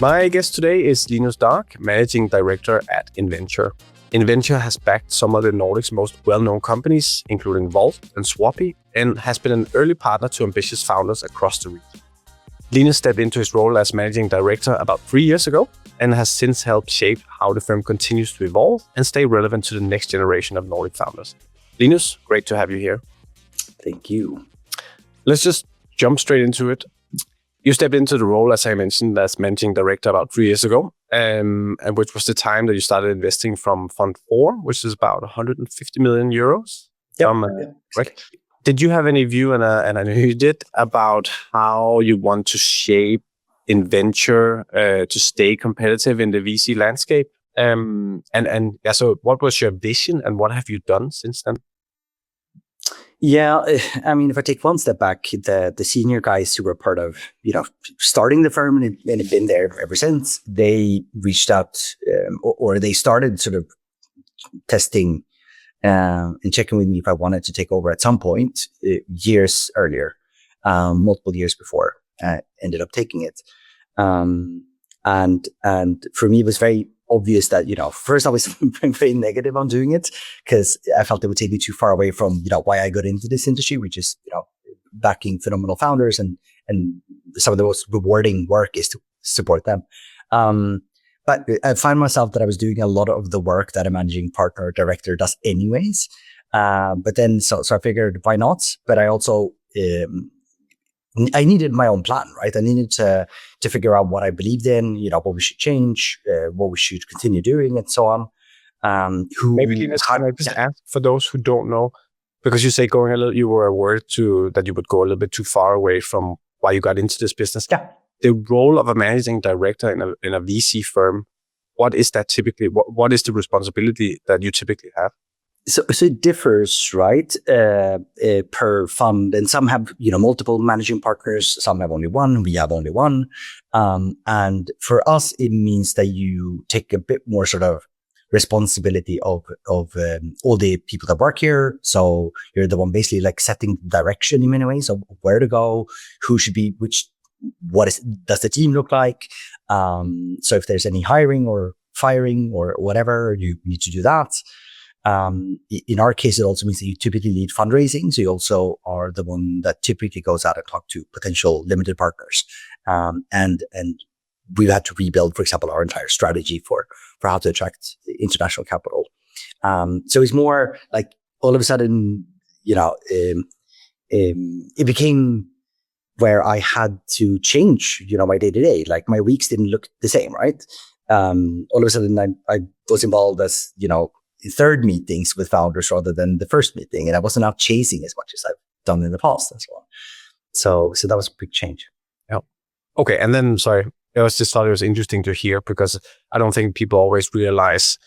My guest today is Linus Dahg, Managing Director at Inventure. Inventure has backed some of the Nordics' most well-known companies, including Wolt and Swappie, and has been an early partner to ambitious founders across the region. Linus stepped into his role as Managing Director about 3 years ago and has since helped shape how the firm continues to evolve and stay relevant to the next generation of Nordic founders. Linus, great to have you here. Thank you. Let's just jump straight into it. You stepped into the role, as I mentioned, as Managing Director about 3 years ago, and which was the time that you started investing from Fund 4, which is about 150 million euros. Right? Did you have any view, and I know you did, about how you want to shape Inventure to stay competitive in the VC landscape? So what was your vision and what have you done since then? Yeah, I mean, if I take one step back, the senior guys who were part of, starting the firm and have been there ever since, they reached out or they started sort of testing and checking with me if I wanted to take over at some point years earlier, multiple years before I ended up taking it. And for me, it was very obvious that, first I was very negative on doing it because I felt it would take me too far away from, why I got into this industry, which is, backing phenomenal founders and some of the most rewarding work is to support them. But I find myself that I was doing a lot of the work that a managing partner or director does anyways. But then, so I figured why not? But I also, I needed my own plan, right? I needed to figure out what I believed in, what we should change, what we should continue doing, and so on. Maybe Linus, can I just ask for those who don't know, because you say you were aware that you would go a little bit too far away from why you got into this business. Yeah. The role of a managing director in a VC firm, what is that typically? What is the responsibility that you typically have? So it differs, right, per fund, and some have, multiple managing partners, some have only one, we have only one. And for us, it means that you take a bit more sort of responsibility of all the people that work here. So you're the one basically like setting direction in many ways of where to go, who should be, does the team look like? So if there's any hiring or firing or whatever, you need to do that. In our case, it also means that you typically lead fundraising. So you also are the one that typically goes out and talk to potential limited partners. And we've had to rebuild, for example, our entire strategy for how to attract international capital. So it's more like all of a sudden, it became where I had to change, my day to day. Like my weeks didn't look the same, right? All of a sudden I was involved as, third meetings with founders rather than the first meeting. And I wasn't out chasing as much as I've done in the past and so on. So that was a big change. Yeah. Okay. And then, sorry, I just thought it was interesting to hear because I don't think people always realize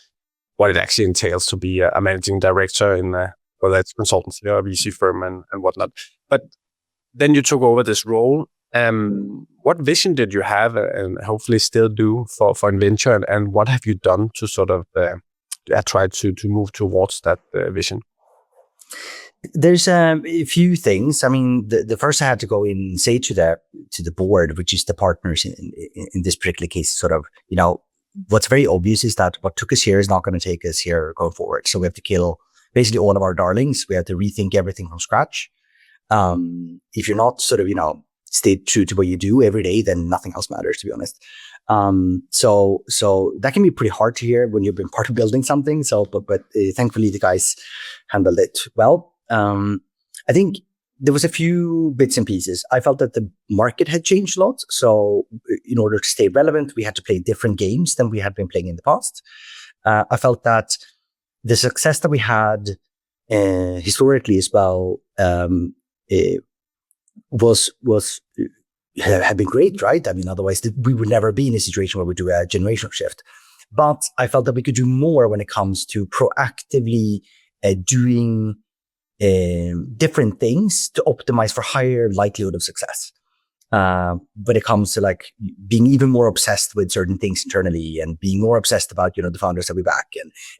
what it actually entails to be a managing director in whether it's consultancy or a VC firm and whatnot. But then you took over this role. What vision did you have and hopefully still do for Inventure? And what have you done to sort of try to move towards that vision? There's a few things. I mean, the first I had to go in and say to the board, which is the partners in this particular case, sort of, what's very obvious is that what took us here is not going to take us here going forward. So we have to kill basically all of our darlings. We have to rethink everything from scratch. If you're not sort of, stay true to what you do every day, then nothing else matters, to be honest. So that can be pretty hard to hear when you've been part of building something. So, but thankfully the guys handled it well. I think there was a few bits and pieces. I felt that the market had changed a lot. So in order to stay relevant, we had to play different games than we had been playing in the past. I felt that the success that we had historically as well had been great, right? I mean, otherwise we would never be in a situation where we do a generational shift. But I felt that we could do more when it comes to proactively doing different things to optimize for higher likelihood of success. When it comes to like being even more obsessed with certain things internally and being more obsessed about, the founders that we back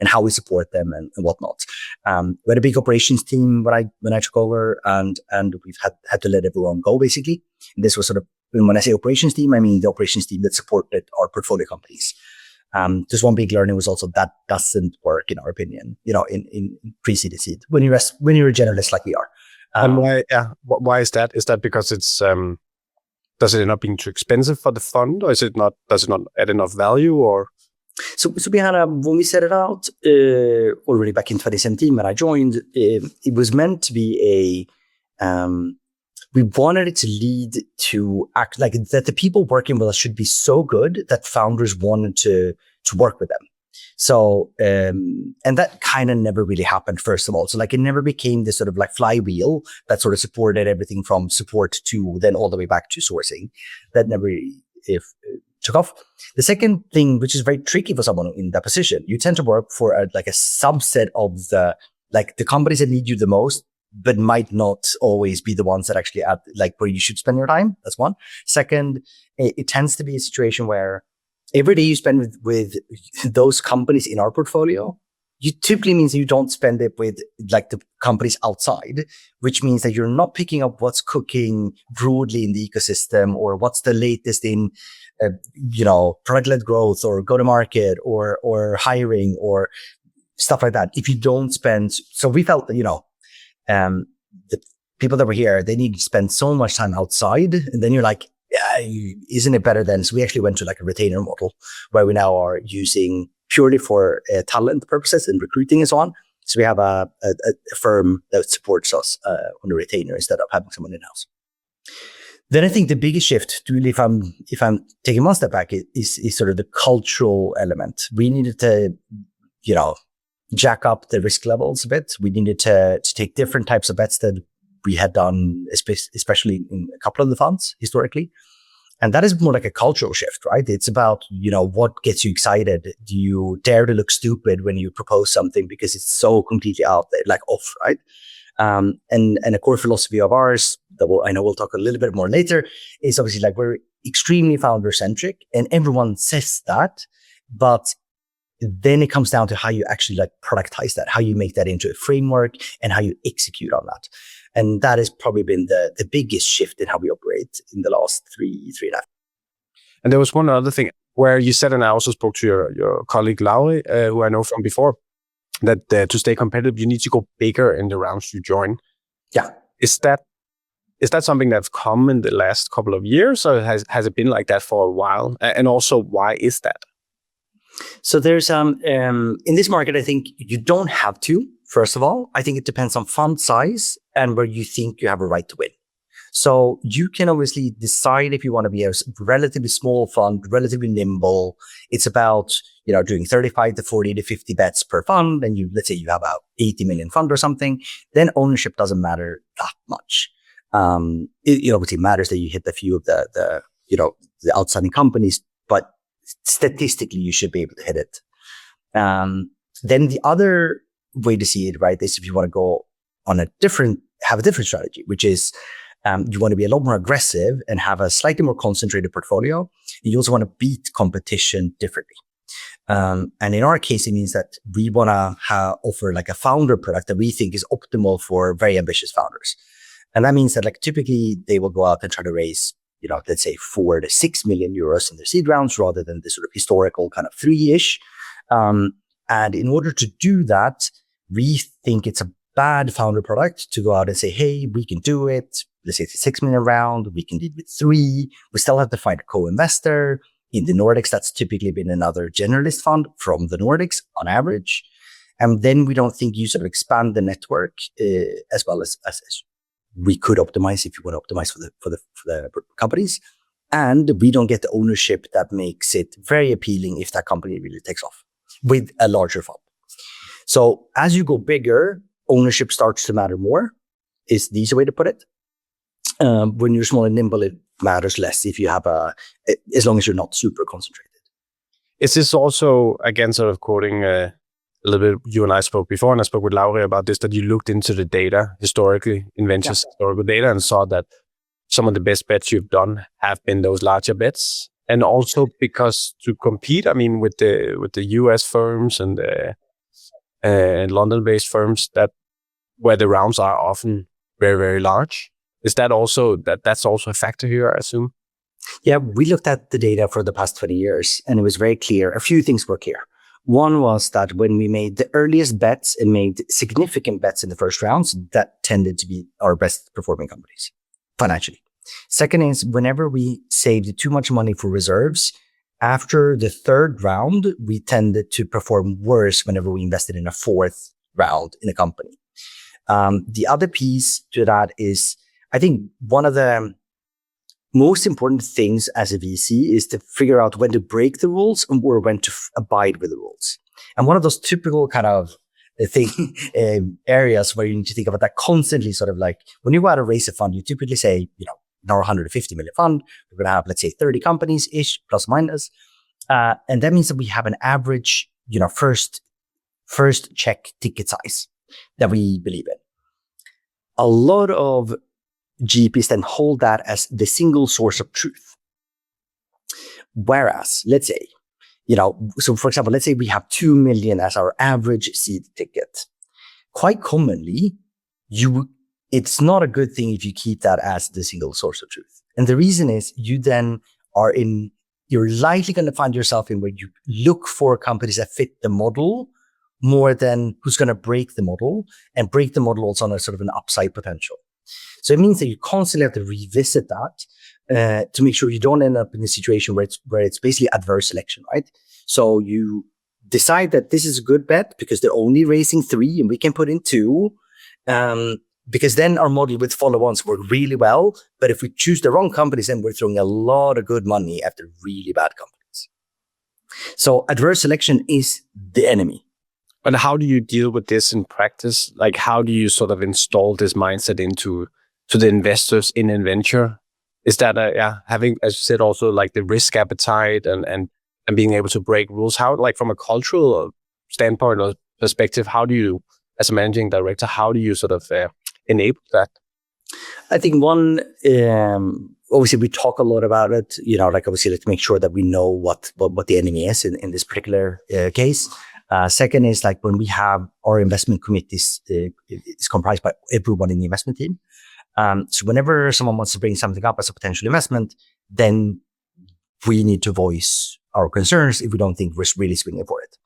and how we support them and whatnot. We had a big operations team when I took over and we've had to let everyone go basically. And this was sort of And when I say operations team, I mean the operations team that supported our portfolio companies. Just one big learning was also that doesn't work, in our opinion, in pre-seed and seed when you're a generalist like we are. And why? Yeah, why is that? Is that because it's does it end up being too expensive for the fund, or does it not add enough value, or? So we had when we set it out already back in 2017 when I joined, it was meant to be we wanted it to lead to act like that the people working with us should be so good that founders wanted to work with them. So, and that kind of never really happened, first of all. So like it never became this sort of like flywheel that sort of supported everything from support to then all the way back to sourcing. That never really took off. The second thing, which is very tricky for someone in that position, you tend to work for a subset of the companies that need you the most, but might not always be the ones that actually add where you should spend your time. That's one. Second, it tends to be a situation where every day you spend with those companies in our portfolio, you typically means that you don't spend it with the companies outside, which means that you're not picking up what's cooking broadly in the ecosystem or what's the latest in product-led growth or go-to-market or hiring or stuff like that. If you don't spend, so we felt that the people that were here, they need to spend so much time outside, and then you're like, yeah, isn't it better then? So we actually went to a retainer model where we now are using purely for talent purposes and recruiting and so on. So we have a firm that supports us on a retainer instead of having someone in-house. Then I think the biggest shift, really, if I'm taking one step back, is sort of the cultural element. We needed to, jack up the risk levels a bit. We needed to take different types of bets that we had done, especially in a couple of the funds historically. And that is more like a cultural shift, right? It's about, what gets you excited? Do you dare to look stupid when you propose something because it's so completely out there, off, right? And a core philosophy of ours that I know we'll talk a little bit more later is obviously we're extremely founder-centric, and everyone says that, but then it comes down to how you actually productize that, how you make that into a framework and how you execute on that. And that has probably been the biggest shift in how we operate in the last three and a half. And there was one other thing where you said, and I also spoke to your colleague Lauri, who I know from before, that to stay competitive, you need to go bigger in the rounds you join. Yeah. Is that something that's come in the last couple of years, or has it been like that for a while? And also, why is that? So there's in this market, I think you don't have to. First of all, I think it depends on fund size and where you think you have a right to win. So you can obviously decide if you want to be a relatively small fund, relatively nimble. It's about doing 35 to 40 to 50 bets per fund, and let's say you have about 80 million fund or something. Then ownership doesn't matter that much. It obviously matters that you hit a few of the outstanding companies, but statistically, you should be able to hit it. Then the other way to see it, right, is if you want to go on have a different strategy, which is you want to be a lot more aggressive and have a slightly more concentrated portfolio. You also want to beat competition differently. And in our case, it means that we want to offer a founder product that we think is optimal for very ambitious founders. And that means that typically they will go out and try to raise let's say 4 to 6 million euros in their seed rounds rather than the sort of historical kind of 3-ish. And in order to do that, we think it's a bad founder product to go out and say, hey, we can do it. Let's say it's a 6 million round. We can do it with 3. We still have to find a co-investor. In the Nordics, that's typically been another generalist fund from the Nordics on average. And then we don't think you sort of expand the network as well as we could optimize if you want to optimize for the companies. And we don't get the ownership that makes it very appealing if that company really takes off with a larger fund. So as you go bigger, ownership starts to matter more, is the easy way to put it. When you're small and nimble, it matters less if you have as long as you're not super concentrated. Is this also, again, sort of quoting a little bit, you and I spoke before, and I spoke with Lauri about this, that you looked into the data historically, Inventure's historical data, and saw that some of the best bets you've done have been those larger bets. And also because to compete, I mean, with the US firms and London-based firms where the rounds are often very, very large. Is that also that's also a factor here, I assume? Yeah, we looked at the data for the past 20 years, and it was very clear. A few things were clear. One was that when we made the earliest bets and made significant bets in the first rounds, that tended to be our best performing companies financially. Second is whenever we saved too much money for reserves, after the third round, we tended to perform worse whenever we invested in a fourth round in a company. The other piece to that is, I think one of the most important things as a VC is to figure out when to break the rules or when to abide with the rules. And one of those typical kind of areas where you need to think about that constantly, sort of like when you go out to raise a fund, you typically say, in our 150 million fund, we're going to have, let's say, 30 companies ish, plus minus. And that means that we have an average, first check ticket size that we believe in. A lot of GPs then hold that as the single source of truth. Whereas, let's say, so for example, let's say we have 2 million as our average seed ticket. Quite commonly, it's not a good thing if you keep that as the single source of truth. And the reason is you then you're likely going to find yourself in where you look for companies that fit the model more than who's going to break the model, and break the model also on a sort of an upside potential. So it means that you constantly have to revisit that to make sure you don't end up in a situation where it's basically adverse selection, right? So you decide that this is a good bet because they're only raising 3 and we can put in 2, because then our model with follow-ons work really well. But if we choose the wrong companies, then we're throwing a lot of good money after really bad companies. So adverse selection is the enemy. But how do you deal with this in practice? Like, how do you sort of install this mindset into the investors in Inventure? Is that having, as you said, also like the risk appetite and being able to break rules? How, like from a cultural standpoint or perspective, how do you, as a managing director, how do you sort of enable that? I think one, obviously we talk a lot about it, like obviously let's make sure that we know what the enemy is in this particular case. Second is like when we have our investment committees, it's comprised by everyone in the investment team. So whenever someone wants to bring something up as a potential investment, then we need to voice our concerns if we don't think we're really swinging for it.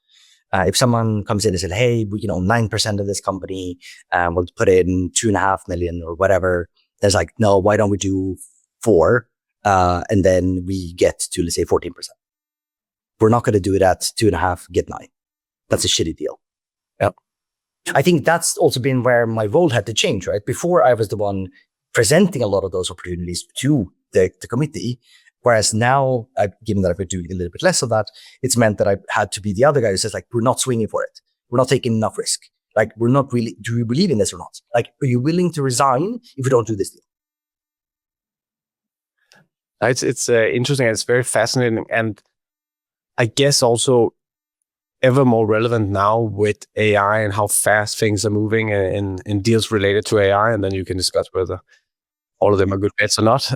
If someone comes in and says, hey, we can own 9% of this company, we'll put in 2.5 million or whatever. There's like, no, why don't we do 4? And then we get to, let's say, 14%. We're not going to do it at 2.5, get 9. That's a shitty deal. Yep. I think that's also been where my role had to change, right? Before I was the one presenting a lot of those opportunities to the committee. Whereas now, given that I've been doing a little bit less of that, it's meant that I had to be the other guy who says like, we're not swinging for it. We're not taking enough risk. Like, we're not really, do you believe in this or not? Like, are you willing to resign if we don't do this deal? It's interesting. It's very fascinating. And I guess also ever more relevant now with AI and how fast things are moving in deals related to AI. And then you can discuss whether all of them are good bets or not,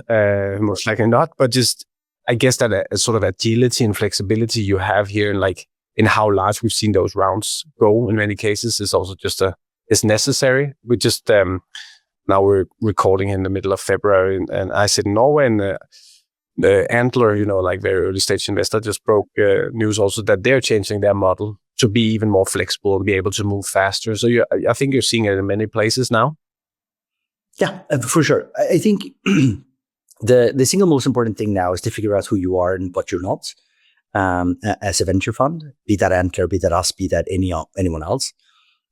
most likely not. But just, I guess that a sort of agility and flexibility you have here, and like in how large we've seen those rounds go in many cases, is also just is necessary. We just now we're recording in the middle of February, and I sit in Norway, and the Antler, like very early stage investor, just broke news also that they're changing their model to be even more flexible and be able to move faster. So I think you're seeing it in many places now. Yeah, for sure. I think the single most important thing now is to figure out who you are and what you're not as a venture fund, be that Antler, be that us, be that anyone else.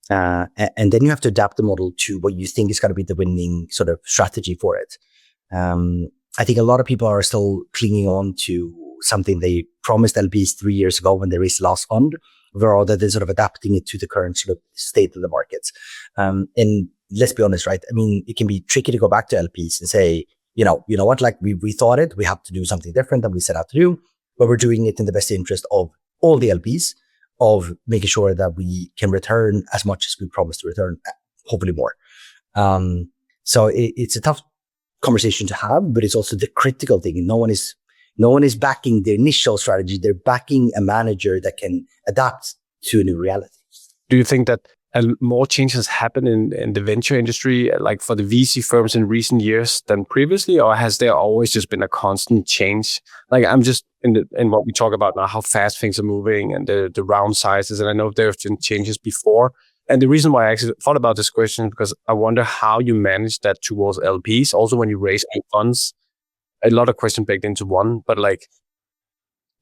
And then you have to adapt the model to what you think is going to be the winning sort of strategy for it. I think a lot of people are still clinging on to something they promised LPs 3 years ago when they raised the last fund, rather than sort of adapting it to the current sort of state of the markets. And let's be honest, right? I mean, it can be tricky to go back to LPs and say, you know what, like we thought it, we have to do something different than we set out to do, but we're doing it in the best interest of all the LPs, of making sure that we can return as much as we promised to return, hopefully more. So it's a tough conversation to have, but it's also the critical thing. No one is backing the initial strategy. They're backing a manager that can adapt to a new reality. Do you think that and more changes happen in the venture industry, like for the VC firms in recent years than previously, or has there always just been a constant change? Like I'm just in what we talk about now, how fast things are moving and the round sizes, and I know there have been changes before. And the reason why I actually thought about this question is because I wonder how you manage that towards LPs. Also, when you raise new funds, a lot of questions baked into one, but like,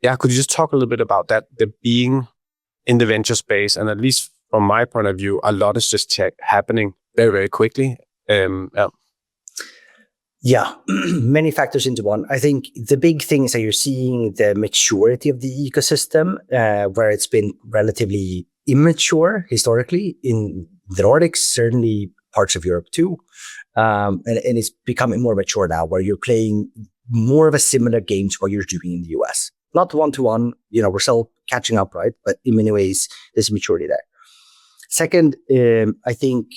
yeah, could you just talk a little bit about that? The being in the venture space, and at least from my point of view, a lot is just happening very, very quickly. Yeah, many factors into one. I think the big thing is that you're seeing the maturity of the ecosystem, where it's been relatively immature historically in the Nordics, certainly parts of Europe too. And it's becoming more mature now, where you're playing more of a similar game to what you're doing in the US. Not one-to-one, we're still catching up, right? But in many ways, there's maturity there. Second, I think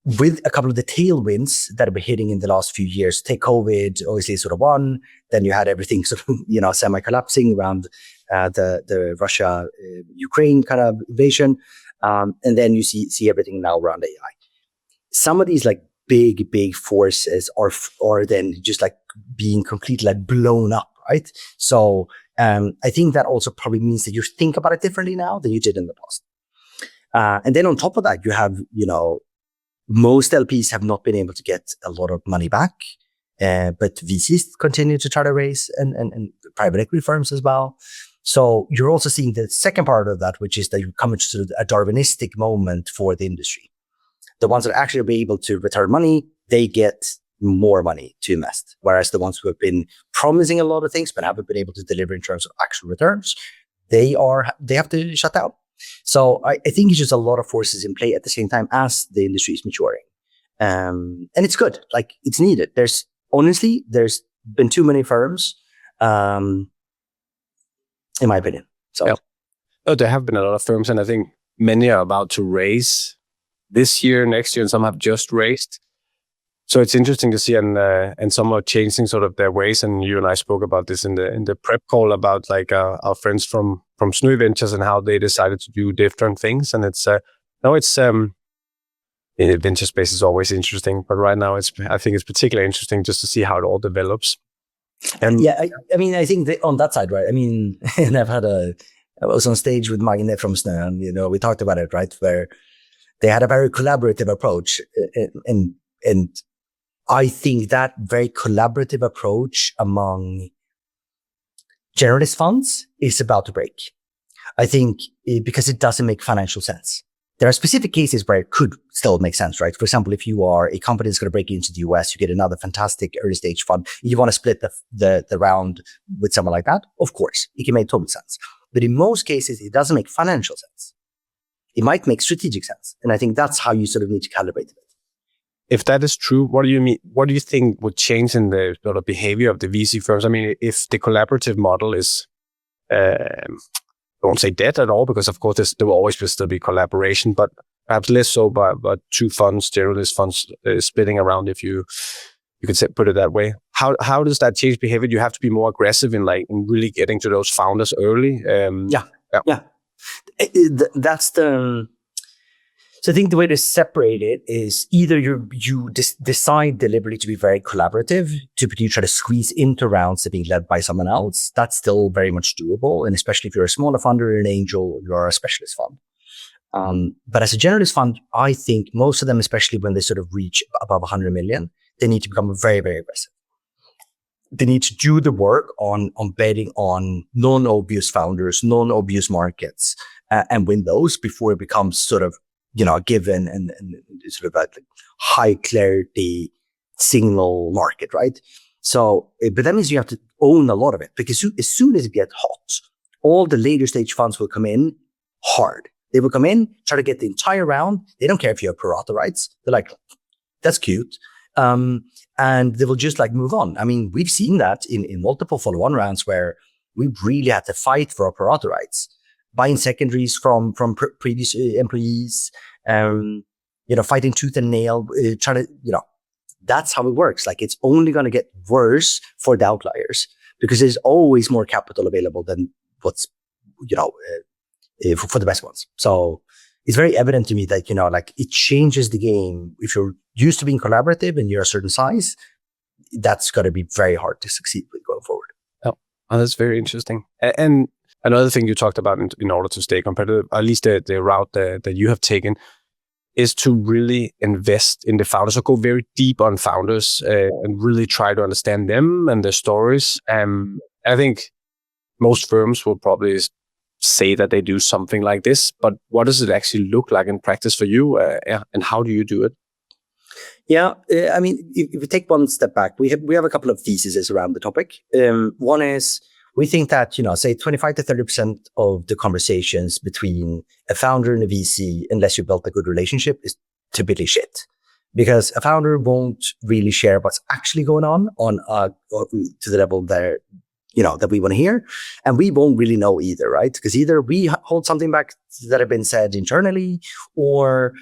with a couple of the tailwinds that have been hitting in the last few years, take COVID, obviously sort of one, then you had everything sort of, semi-collapsing around the Russia-Ukraine kind of invasion. And then you see everything now around AI. Some of these like big forces are then just like being completely like blown up, right? So I think that also probably means that you think about it differently now than you did in the past. And then on top of that, you have, most LPs have not been able to get a lot of money back, but VCs continue to try to raise and private equity firms as well. So you're also seeing the second part of that, which is that you're coming to sort of a Darwinistic moment for the industry. The ones that actually be able to return money, they get more money to invest. Whereas the ones who have been promising a lot of things but haven't been able to deliver in terms of actual returns, they have to shut down. So I think it's just a lot of forces in play at the same time as the industry is maturing. And it's good. Like, it's needed. There's been too many firms, in my opinion. So yeah. Oh, there have been a lot of firms, and I think many are about to raise this year, next year, and some have just raised. So it's interesting to see, and some are changing sort of their ways. And you and I spoke about this in the prep call about like our friends from Snu Ventures and how they decided to do different things. And it's in the venture space is always interesting, but right now I think it's particularly interesting just to see how it all develops. And yeah, I mean, I think on that side, right? I mean, and I was on stage with Magne from Snu, and we talked about it, right? Where they had a very collaborative approach, and I think that very collaborative approach among generalist funds is about to break. I think because it doesn't make financial sense. There are specific cases where it could still make sense, right? For example, if you are a company that's going to break into the US, you get another fantastic early stage fund. You want to split the round with someone like that. Of course, it can make total sense. But in most cases, it doesn't make financial sense. It might make strategic sense. And I think that's how you sort of need to calibrate it. If that is true, what do you mean? What do you think would change in the sort of behavior of the VC firms? I mean, if the collaborative model is, I won't say dead at all, because of course there will always still be collaboration, but perhaps less so by two funds, generalist funds splitting around, if you could put it that way. How does that change behavior? You have to be more aggressive in really getting to those founders early. Yeah. That's the. So I think the way to separate it is either you decide deliberately to be very collaborative, typically try to squeeze into rounds that are being led by someone else. That's still very much doable. And especially if you're a smaller fund or an angel, you're a specialist fund. But as a generalist fund, I think most of them, especially when they sort of reach above 100 million, they need to become very, very aggressive. They need to do the work on betting on non-obvious founders, non-obvious markets, and win those before it becomes sort of a given and sort of a high clarity signal market, right? So, but that means you have to own a lot of it, because as soon as it gets hot, all the later stage funds will come in hard. They will come in, try to get the entire round. They don't care if you have pro rata rights. They're like, that's cute. And they will just move on. I mean, we've seen that in multiple follow-on rounds where we really had to fight for our pro rata rights. Buying secondaries from previous employees, fighting tooth and nail, trying to, that's how it works. It's only going to get worse for the outliers, because there's always more capital available than what's, for the best ones. So it's very evident to me that, like it changes the game. If you're used to being collaborative and you're a certain size, that's got to be very hard to succeed with going forward. Oh, that's very interesting. And another thing you talked about in order to stay competitive, at least the route that you have taken, is to really invest in the founders, or go very deep on founders and really try to understand them and their stories. I think most firms will probably say that they do something like this, but what does it actually look like in practice for you, and how do you do it? Yeah, I mean, if we take one step back, we have a couple of theses around the topic. One is we think that, say 25 to 30% of the conversations between a founder and a VC, unless you built a good relationship, is typically shit. Because a founder won't really share what's actually going on to the level that we want to hear. And we won't really know either, right? Because either we hold something back that have been said internally, or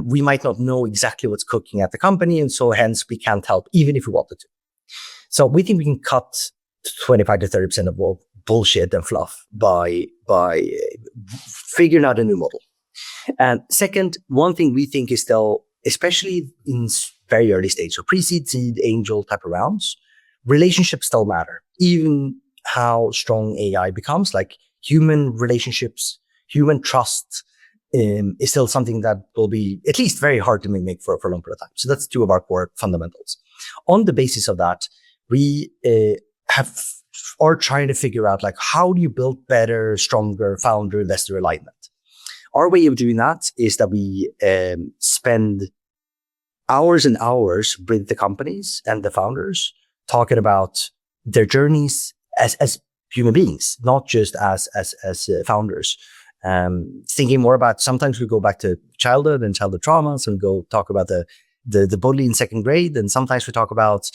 we might not know exactly what's cooking at the company. And so hence we can't help even if we wanted to. So we think we can cut 25 to 30% of all bullshit and fluff by figuring out a new model. And second, one thing we think is still, especially in very early stage, so pre-seed, seed, angel type of rounds, relationships still matter. Even how strong AI becomes, like human relationships, human trust is still something that will be at least very hard to make for a long period of time. So that's two of our core fundamentals. On the basis of that, we are trying to figure out, like, how do you build better, stronger founder investor alignment? Our way of doing that is that we spend hours and hours with the companies and the founders talking about their journeys as human beings, not just as founders. Thinking more about, sometimes we go back to childhood and childhood traumas, and go talk about the bully in second grade. And sometimes we talk about,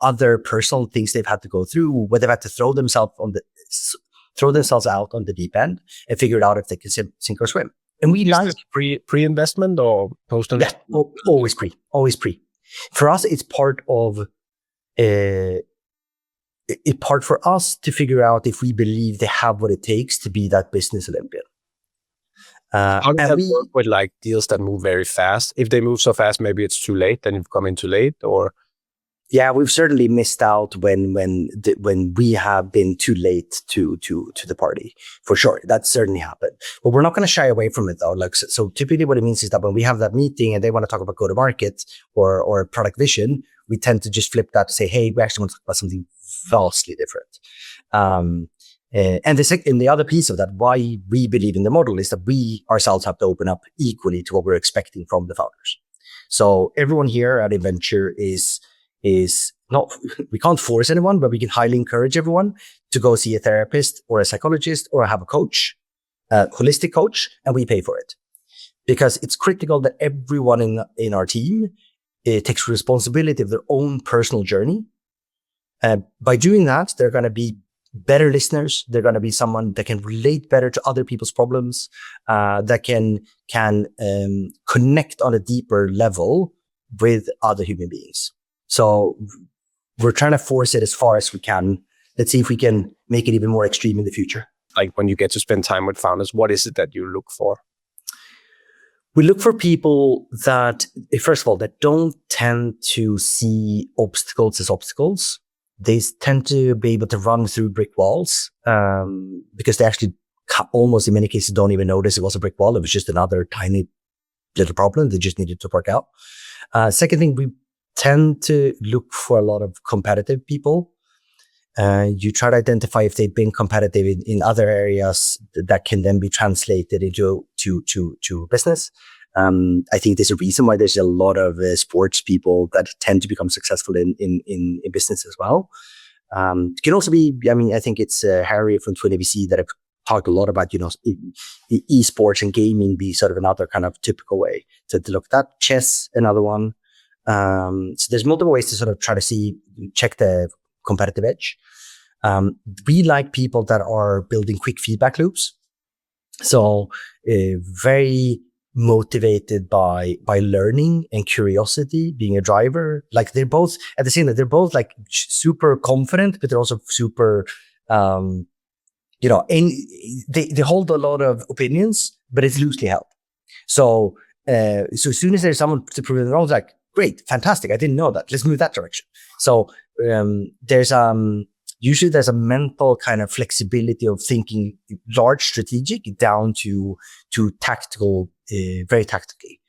other personal things they've had to go through, where they've had to throw themselves out on the deep end and figure it out if they can sink or swim. And we like pre-investment or post-investment? Yeah, always pre. For us, it's part for us to figure out if we believe they have what it takes to be that business Olympian. How does that work with like deals that move very fast? If they move so fast, maybe it's too late, then you've come in too late, or? Yeah, we've certainly missed out when we have been too late to the party, for sure. That certainly happened. But we're not going to shy away from it, though. Like, so typically what it means is that when we have that meeting and they want to talk about go-to-market or product vision, we tend to just flip that to say, hey, we actually want to talk about something vastly different. And the other piece of that, why we believe in the model, is that we ourselves have to open up equally to what we're expecting from the founders. So everyone here at Inventure is not, we can't force anyone, but we can highly encourage everyone to go see a therapist or a psychologist or have a coach, a holistic coach, and we pay for it. Because it's critical that everyone in our team takes responsibility of their own personal journey. By doing that, they're going to be better listeners. They're going to be someone that can relate better to other people's problems, that can connect on a deeper level with other human beings. So we're trying to force it as far as we can. Let's see if we can make it even more extreme in the future. Like, when you get to spend time with founders, what is it that you look for? We look for people that, first of all, that don't tend to see obstacles as obstacles. They tend to be able to run through brick walls, because they actually almost in many cases don't even notice it was a brick wall. It was just another tiny little problem they just needed to work out. Second thing, we tend to look for a lot of competitive people. You try to identify if they've been competitive in other areas that can then be translated into to business. I think there's a reason why there's a lot of sports people that tend to become successful in business as well. It can also be, I think it's Harry from Twin ABC that have talked a lot about, esports and gaming be sort of another kind of typical way to look at that. Chess, another one. So there's multiple ways to sort of try to check the competitive edge. We like people that are building quick feedback loops. So very motivated by learning and curiosity being a driver. Like, they're both at the same time, they're both like super confident, but they're also super, they hold a lot of opinions, but it's loosely held. So as soon as there's someone to prove them wrong, it's like, great, fantastic. I didn't know that. Let's move that direction. So there's usually there's a mental kind of flexibility of thinking large strategic down to tactical, very tactically.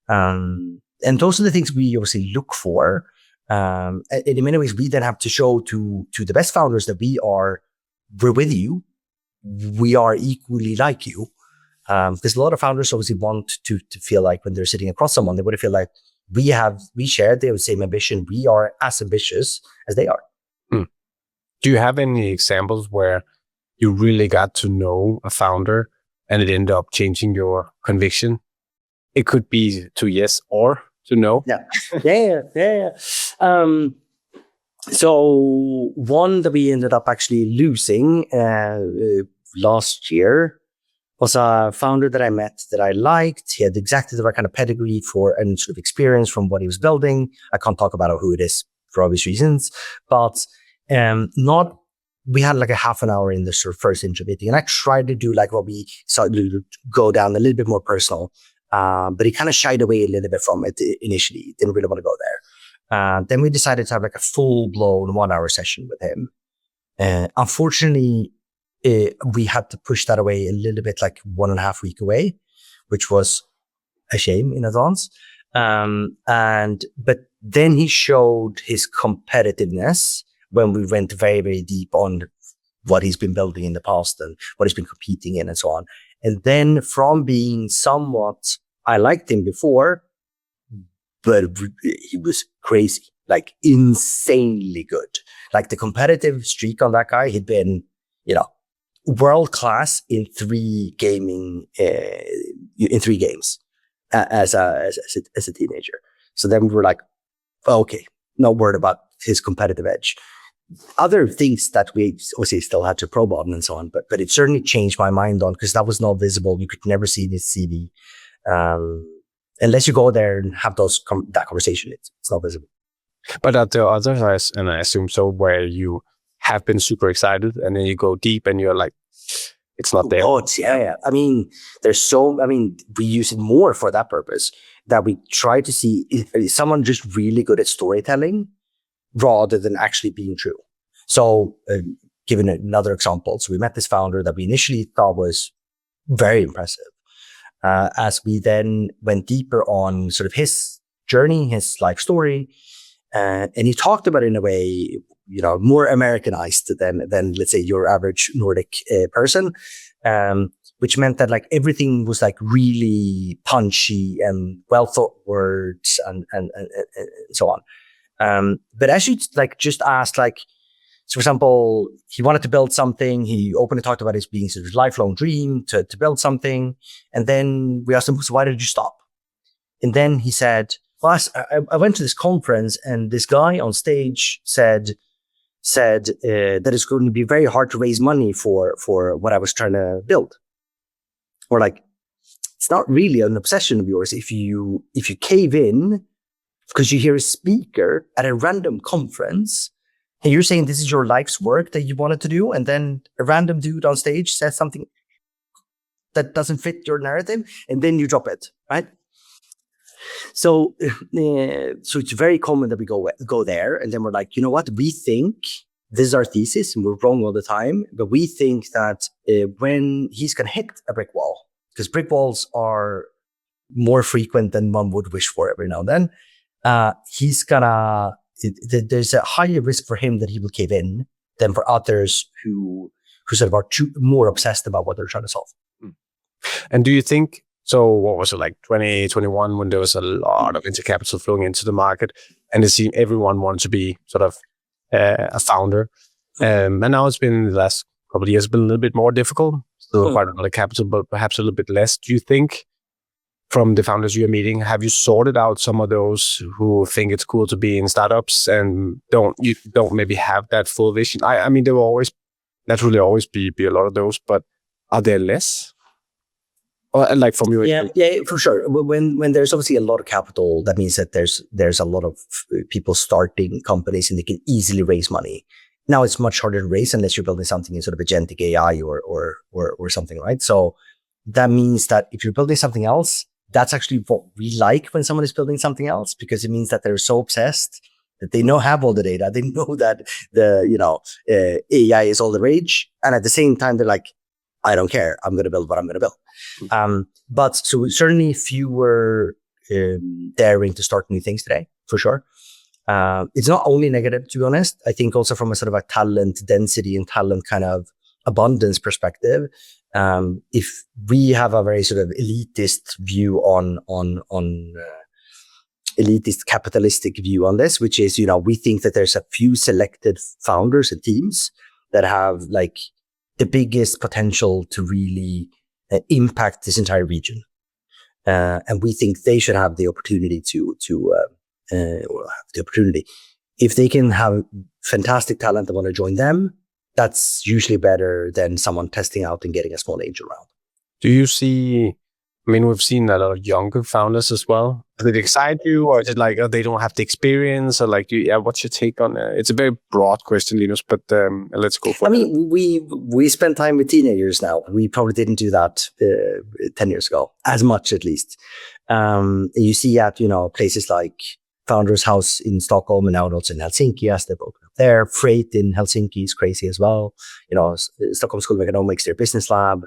And those are the things we obviously look for. And in many ways, we then have to show to the best founders that we're with you. We are equally like you. Because a lot of founders obviously want to feel like when they're sitting across someone, they would feel like we share the same ambition. We are as ambitious as they are. Do you have any examples where you really got to know a founder and it ended up changing your conviction? It could be to yes or to no. Yeah. So one that we ended up actually losing last year was a founder that I met that I liked. He had exactly the right kind of pedigree for and sort of experience from what he was building. I can't talk about who it is for obvious reasons, but we had like a half an hour in the sort of first intro meeting, and I tried to do like what we started to go down a little bit more personal, but he kind of shied away a little bit from it initially. He didn't really want to go there. Then we decided to have like a full-blown 1 hour session with him. Unfortunately, we had to push that away a little bit, like 1.5 weeks away, which was a shame in advance. But then he showed his competitiveness when we went very, very deep on what he's been building in the past and what he's been competing in and so on. And then from being I liked him before, but he was crazy, like insanely good. Like the competitive streak on that guy, he'd been, world class in 3 games as a teenager. So then we were like, okay, not worried about his competitive edge. Other things that we obviously still had to probe on and so on, but it certainly changed my mind on, because that was not visible. You could never see his CV unless you go there and have that conversation. It's not visible. But at the other side, and I assume so, where you have been super excited and then you go deep and you're like, it's not there. Yeah. I mean, we use it more for that purpose, that we try to see is someone just really good at storytelling rather than actually being true. So given another example, so we met this founder that we initially thought was very impressive. As we then went deeper on sort of his journey, his life story, and he talked about it in a way, more Americanized than let's say your average Nordic person, which meant that like everything was like really punchy and well thought words and so on. But as you like just asked, like, so for example, he wanted to build something. He openly talked about his being sort of lifelong dream to build something. And then we asked him, so why did you stop? And then he said, well, I went to this conference and this guy on stage said that it's going to be very hard to raise money for what I was trying to build. Or like, it's not really an obsession of yours if you cave in because you hear a speaker at a random conference and you're saying this is your life's work that you wanted to do, and then a random dude on stage says something that doesn't fit your narrative, and then you drop it, right? So it's very common that we go there, and then we're like, you know what? We think this is our thesis, and we're wrong all the time. But we think that when he's gonna hit a brick wall, because brick walls are more frequent than one would wish for every now and then, there's a higher risk for him that he will cave in than for others who sort of are more obsessed about what they're trying to solve. And do you think? So what was it, like 2021, when there was a lot of venture capital flowing into the market, and it seemed everyone wanted to be sort of a founder. And now it's been the last couple of years, been a little bit more difficult. Still quite a lot of capital, but perhaps a little bit less. Do you think, from the founders you're meeting, have you sorted out some of those who think it's cool to be in startups and don't maybe have that full vision? I mean, there will always be a lot of those, but are there less? Or like from your yeah, for sure. When there's obviously a lot of capital, that means that there's a lot of people starting companies and they can easily raise money. Now it's much harder to raise unless you're building something in sort of agentic AI or something, right? So that means that if you're building something else, that's actually what we like when someone is building something else, because it means that they're so obsessed that they have all the data. They know that the AI is all the rage. And at the same time, they're like, I don't care. I'm going to build what I'm going to build. But so certainly fewer daring to start new things today, for sure. It's not only negative, to be honest. I think also from a sort of a talent density and talent kind of abundance perspective, if we have a very sort of elitist view on elitist capitalistic view on this, which is, we think that there's a few selected founders and teams that have like the biggest potential to really impact this entire region. And we think they should have the opportunity if they can have fantastic talent that want to join them, that's usually better than someone testing out and getting a small angel round. Do you see, we've seen a lot of younger founders as well. Does it excite you, or is it like, they don't have the experience, or like, what's your take on it? It's a very broad question, Linus, but let's go for it. We spend time with teenagers now. We probably didn't do that 10 years ago, as much at least. You see at, places like Founders House in Stockholm and now also in Helsinki, as they've opened up there. Freight in Helsinki is crazy as well. Stockholm School of Economics, their business lab.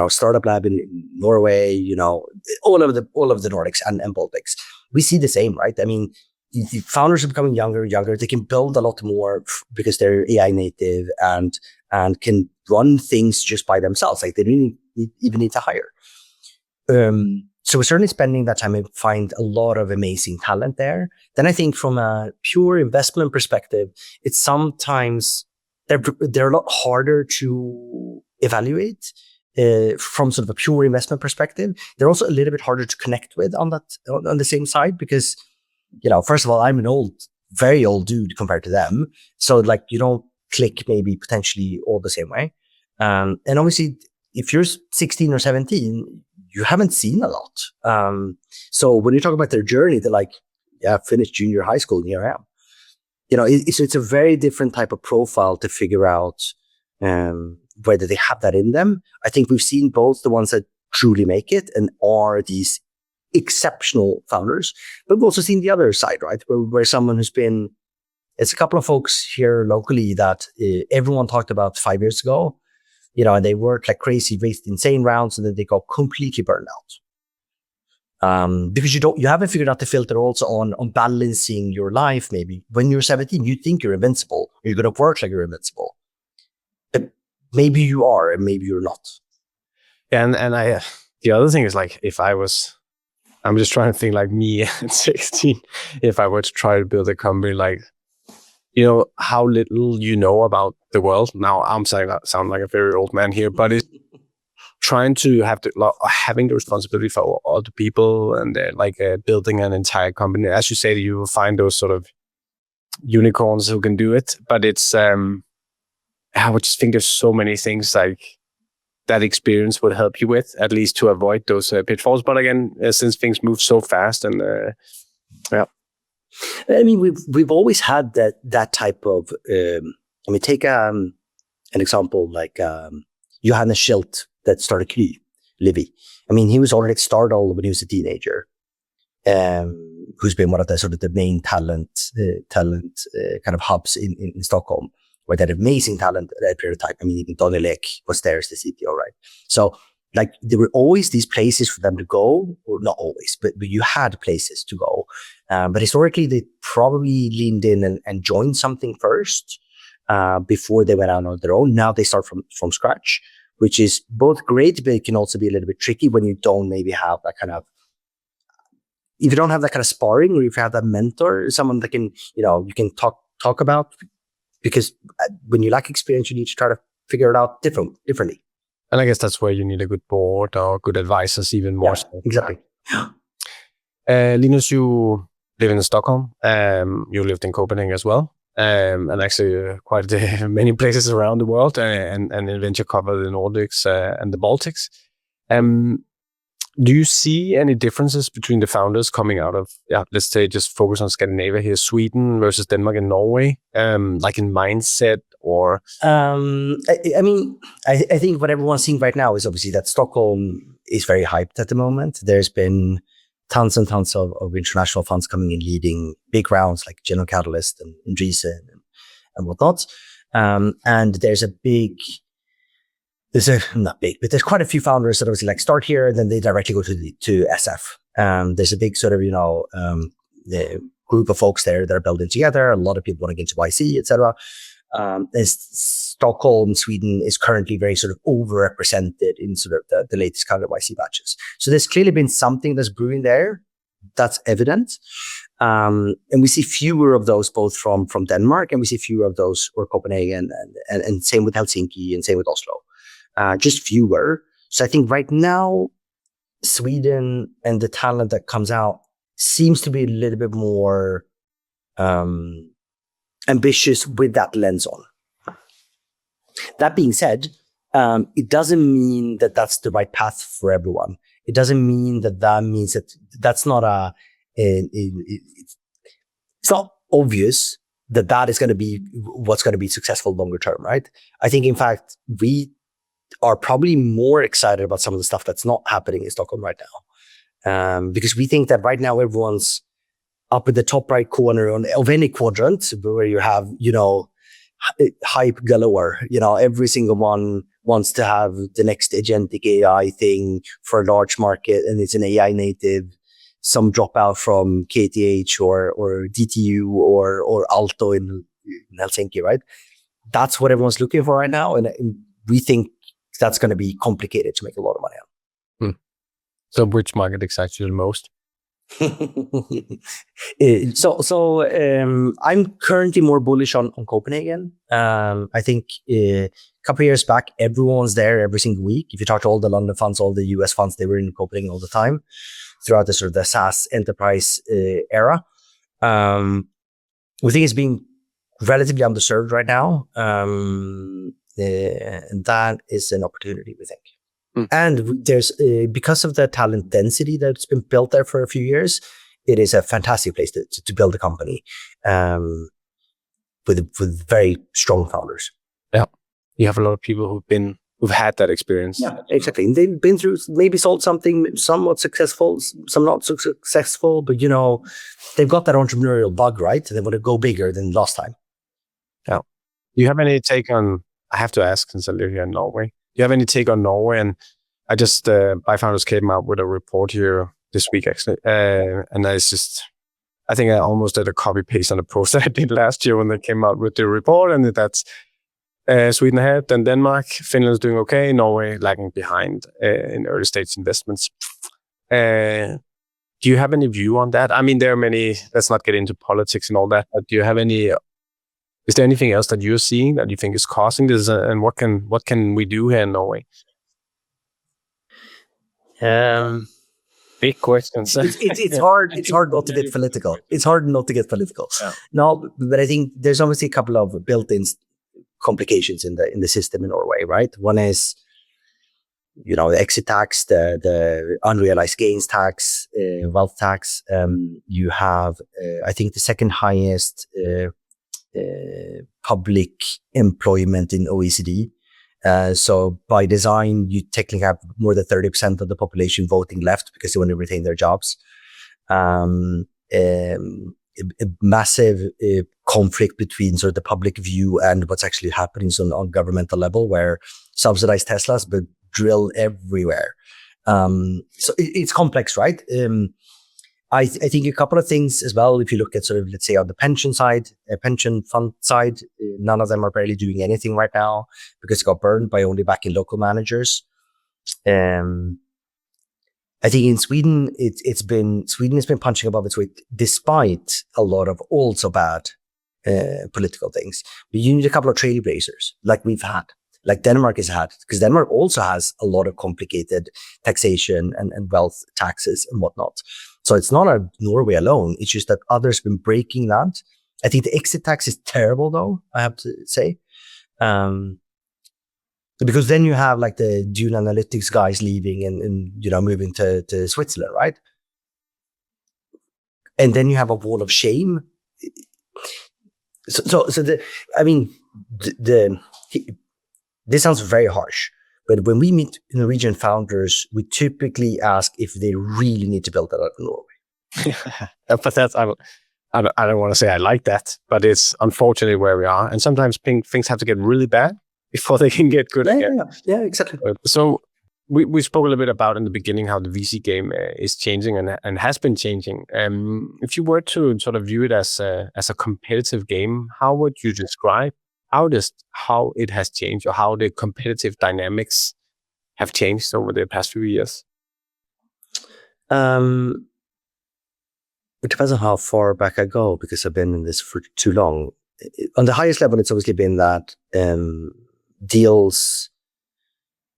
Startup lab in Norway, all of the Nordics and Baltics. We see the same, right? The founders are becoming younger. They can build a lot more because they're AI native and can run things just by themselves. Like they don't even need to hire. So we're certainly spending that time and find a lot of amazing talent there. Then I think from a pure investment perspective, it's sometimes they're a lot harder to evaluate from sort of a pure investment perspective. They're also a little bit harder to connect with on the same side because, first of all, I'm an very old dude compared to them. So like you don't click maybe potentially all the same way. And obviously if you're 16 or 17, you haven't seen a lot. So when you talk about their journey, they're like, yeah, I finished junior high school and here I am. It's a very different type of profile to figure out whether they have that in them. I think we've seen both the ones that truly make it and are these exceptional founders, but we've also seen the other side, right? Where someone who's been, it's a couple of folks here locally that everyone talked about 5 years ago, and they worked like crazy, raised insane rounds, and then they got completely burned out. Because you haven't figured out the filter also on balancing your life. Maybe when you're 17, you think you're invincible. You're going to work like you're invincible. But maybe you are, and maybe you're not. And the other thing is like, I'm just trying to think like me at 16, if I were to try to build a company, like, how little you know about the world. Now I'm saying that sound like a very old man here, but it's trying to having the responsibility for other people and building an entire company. As you say, you will find those sort of unicorns who can do it, but it's I would just think there's so many things like that experience would help you with, at least to avoid those pitfalls. But again, since things move so fast and yeah. We've always had that type of. Take an example like Johannes Schilt that started Kry, Livy. He was already at Stardoll when he was a teenager, who's been one of the sort of the main talent kind of hubs in Stockholm, where they had amazing talent at that period of time. Even Donny Lek was there as the CTO, right? So like there were always these places for them to go, or not always, but you had places to go. But historically, they probably leaned in and joined something first before they went out on their own. Now they start from scratch, which is both great, but it can also be a little bit tricky when you don't maybe have that kind of, if you don't have that kind of sparring, or if you have that mentor, someone that can, you can talk about, because when you lack experience, you need to try to figure it out differently. And I guess that's where you need a good board or good advisors even more. Yeah, exactly. Linus, you live in Stockholm. You lived in Copenhagen as well. And actually quite many places around the world. And Inventure covered the Nordics and the Baltics. Do you see any differences between the founders coming out of, let's say, just focus on Scandinavia here, Sweden versus Denmark and Norway, like in mindset or? I think what everyone's seeing right now is obviously that Stockholm is very hyped at the moment. There's been tons and tons of international funds coming in, leading big rounds like Catalyst and Inventure and whatnot. And there's not big, but there's quite a few founders that obviously like start here and then they directly go to SF. There's a big sort of, the group of folks there that are building together. A lot of people want to get into YC, etc. Stockholm, Sweden is currently very sort of overrepresented in sort of the latest kind of YC batches. So there's clearly been something that's brewing there. That's evident. And we see fewer of those both from Denmark, and we see fewer of those or Copenhagen and same with Helsinki and same with Oslo. Just fewer. So I think right now, Sweden and the talent that comes out seems to be a little bit more ambitious with that lens on. That being said, it doesn't mean that that's the right path for everyone. It doesn't mean that means that that's not it's not obvious that is going to be what's going to be successful longer term, right? I think, in fact, we are probably more excited about some of the stuff that's not happening in Stockholm right now. Because we think that right now everyone's up in the top right corner of any quadrant where you have, hype galore. Every single one wants to have the next agentic AI thing for a large market, and it's an AI native, some dropout from KTH or DTU or Alto in Helsinki, right? That's what everyone's looking for right now. And we think that's going to be complicated to make a lot of money on. So which market excites you the most? I'm currently more bullish on Copenhagen. I think a couple of years back, everyone was there every single week. If you talk to all the London funds, all the US funds, they were in Copenhagen all the time throughout the sort of the SaaS enterprise era. We think it's being relatively underserved right now. And that is an opportunity, we think. And there's because of the talent density that's been built there for a few years, it is a fantastic place to build a company with very strong founders. Yeah, you have a lot of people who've had that experience. Yeah, exactly. And they've been through, maybe sold something somewhat successful, some not so successful, but they've got that entrepreneurial bug, right? They want to go bigger than last time. Yeah. Do you have any take on? I have to ask, since I live here in Norway. Do you have any take on Norway? And I just, Byfounders came out with a report here this week, actually. And I think I almost did a copy paste on the post that I did last year when they came out with the report. And that's Sweden ahead, then Denmark. Finland's doing okay. Norway lagging behind in early stage investments. Do you have any view on that? I mean, there are many, let's not get into politics and all that, but do you have any... Is there anything else that you're seeing that you think is causing this, and what can we do here in Norway? Big questions. It's hard. It's hard not to get political. It's hard not to get political. Yeah. No, but I think there's obviously a couple of built-in complications in the system in Norway, right? One is, the exit tax, the unrealized gains tax, wealth tax. You have, I think, the second highest. Public employment in OECD. So by design, you technically have more than 30% of the population voting left because they want to retain their jobs. A massive conflict between sort of the public view and what's actually happening on governmental level, where subsidized Teslas but drill everywhere. So it's complex, right? I think a couple of things as well. If you look at sort of, let's say, on the pension side, pension fund side, none of them are barely doing anything right now because it got burned by only backing local managers. I think in Sweden, Sweden has been punching above its weight despite a lot of also bad political things. But you need a couple of trailblazers like we've had, like Denmark has had, because Denmark also has a lot of complicated taxation and wealth taxes and whatnot. So it's not a Norway alone. It's just that others have been breaking that. I think the exit tax is terrible, though, I have to say. Because then you have like the Dune Analytics guys leaving and moving to Switzerland, right? And then you have a wall of shame. This sounds very harsh, But when we meet Norwegian founders, we typically ask if they really need to build that out in Norway. But that's, I don't want to say I like that, but it's unfortunately where we are. And sometimes things have to get really bad before they can get good again. Yeah, exactly. So we spoke a little bit about in the beginning how the VC game is changing and has been changing. If you were to sort of view it as a competitive game, how would you describe how it has changed, or how the competitive dynamics have changed over the past few years? It depends on how far back I go, because I've been in this for too long. On the highest level, it's obviously been that deals,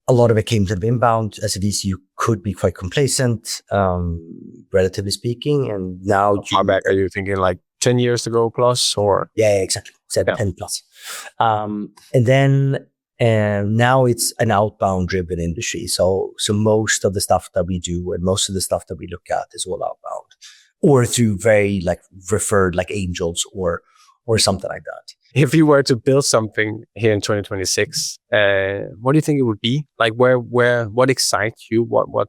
a lot of it came to the inbound. As a VC, you could be quite complacent, relatively speaking. And now, how far back are you thinking? Like 10 years ago plus, or? Yeah, exactly. 10 plus. And then now it's an outbound driven industry. So most of the stuff that we do and most of the stuff that we look at is all outbound, or through very referred angels or something like that. If you were to build something here in 2026, what do you think it would be? Like what excites you? What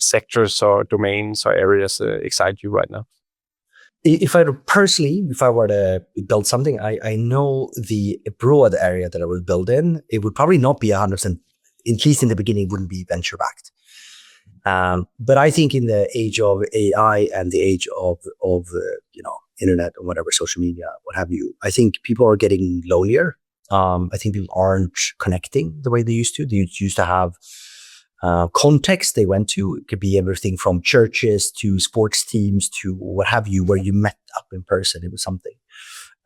sectors or domains or areas excite you right now? If I were to build something, I know the broad area that I would build in, it would probably not be 100%, at least in the beginning, wouldn't be venture backed. But I think in the age of AI and the age of internet or whatever, social media, what have you, I think people are getting lonelier. I think people aren't connecting the way they used to. They used to have context they went to. It could be everything from churches to sports teams to what have you, where you met up in person. It was something.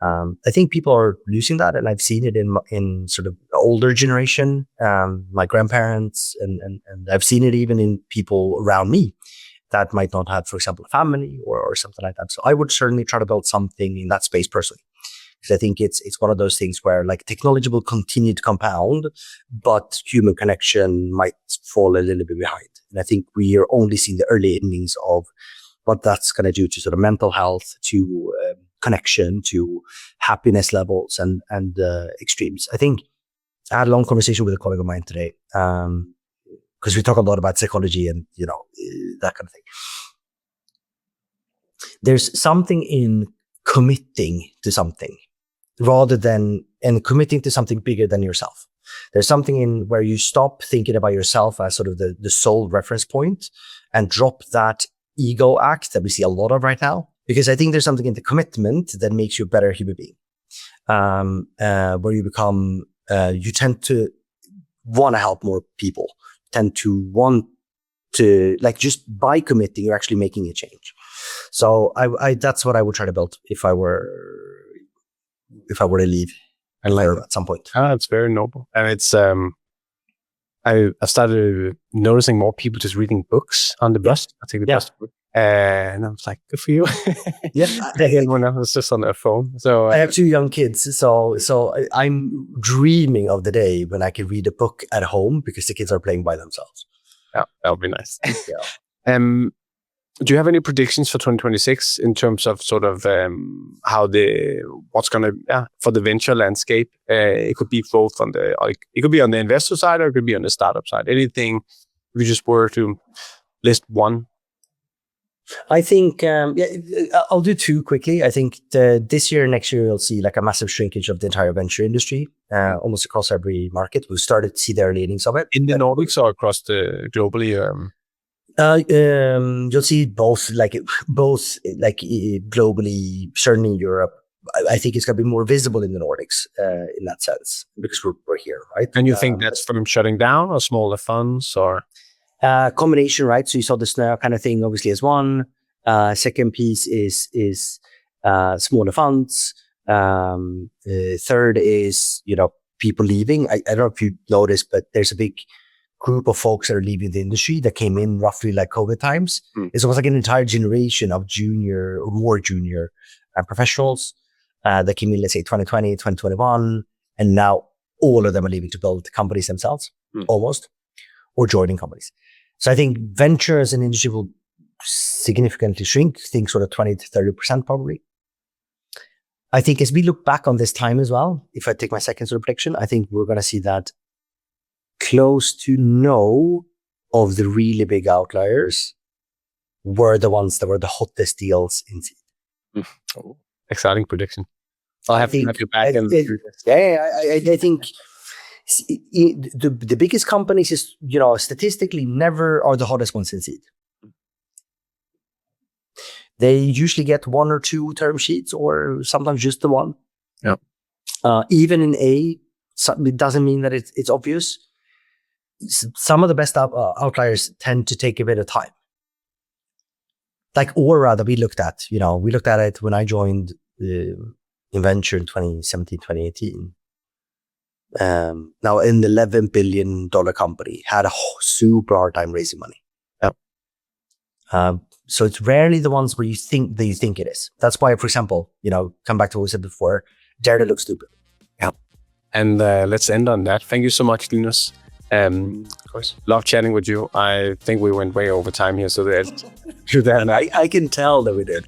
I think people are losing that, and I've seen it in sort of older generation, my grandparents, and I've seen it even in people around me that might not have, for example, a family or something like that. So I would certainly try to build something in that space personally, because I think it's one of those things where technology will continue to compound, but human connection might fall a little bit behind. And I think we are only seeing the early innings of what that's going to do to sort of mental health, to connection, to happiness levels and extremes. I think I had a long conversation with a colleague of mine today, because we talk a lot about psychology and that kind of thing. There's something in committing to something and committing to something bigger than yourself. There's something in where you stop thinking about yourself as sort of the sole reference point and drop that ego act that we see a lot of right now. Because I think there's something in the commitment that makes you a better human being, where you become, you tend to want to help more people, tend to want to, just by committing, you're actually making a change. So I that's what I would try to build if I were to leave and later at some point. It's very noble. And it's, I started noticing more people just reading books on the bus. I take the bus book. And I was like, good for you. Yeah. Everyone else was just on their phone. So I have 2 young kids. So I'm dreaming of the day when I can read a book at home because the kids are playing by themselves. Yeah, that would be nice. Yeah. Do you have any predictions for 2026 in terms of sort of what's going to, for the venture landscape? It could be both it could be on the investor side or it could be on the startup side. Anything, if you just were to list one? I think, I'll do 2 quickly. I think this year and next year, you'll see a massive shrinkage of the entire venture industry, almost across every market. We've started to see the early innings of it. In the Nordics or across the globally? You'll see both globally, certainly in Europe. I think it's going to be more visible in the Nordics in that sense, because we're here, right? And you think that's from shutting down or smaller funds or? Combination, right? So you saw the Snare kind of thing, obviously, as one. Second piece is smaller funds. Third is, people leaving. I don't know if you noticed, but there's a big group of folks that are leaving the industry that came in roughly like COVID times. It's almost like an entire generation of junior or more junior professionals that came in, let's say 2020, 2021, and now all of them are leaving to build companies themselves, almost, or joining companies. So I think venture as an industry will significantly shrink, I think sort of 20 to 30% probably. I think as we look back on this time as well, if I take my second sort of prediction, I think we're going to see that close to no of the really big outliers were the ones that were the hottest deals in seed. Oh, exciting prediction. I'll have to have you back. I think the biggest companies is, statistically never are the hottest ones in seed. They usually get 1 or 2 term sheets, or sometimes just the one. Yeah. Even in A, it doesn't mean that it's obvious. Some of the best outliers tend to take a bit of time. Like Aura that we looked at it when I joined Inventure in 2017, 2018. Now an $11 billion company had a super hard time raising money. Yeah. So it's rarely the ones where you think it is. That's why, for example, come back to what we said before, dare to look stupid. Yeah. And let's end on that. Thank you so much, Linus. Of course. Love chatting with you. I think we went way over time here, so let's do that. I can tell that we did.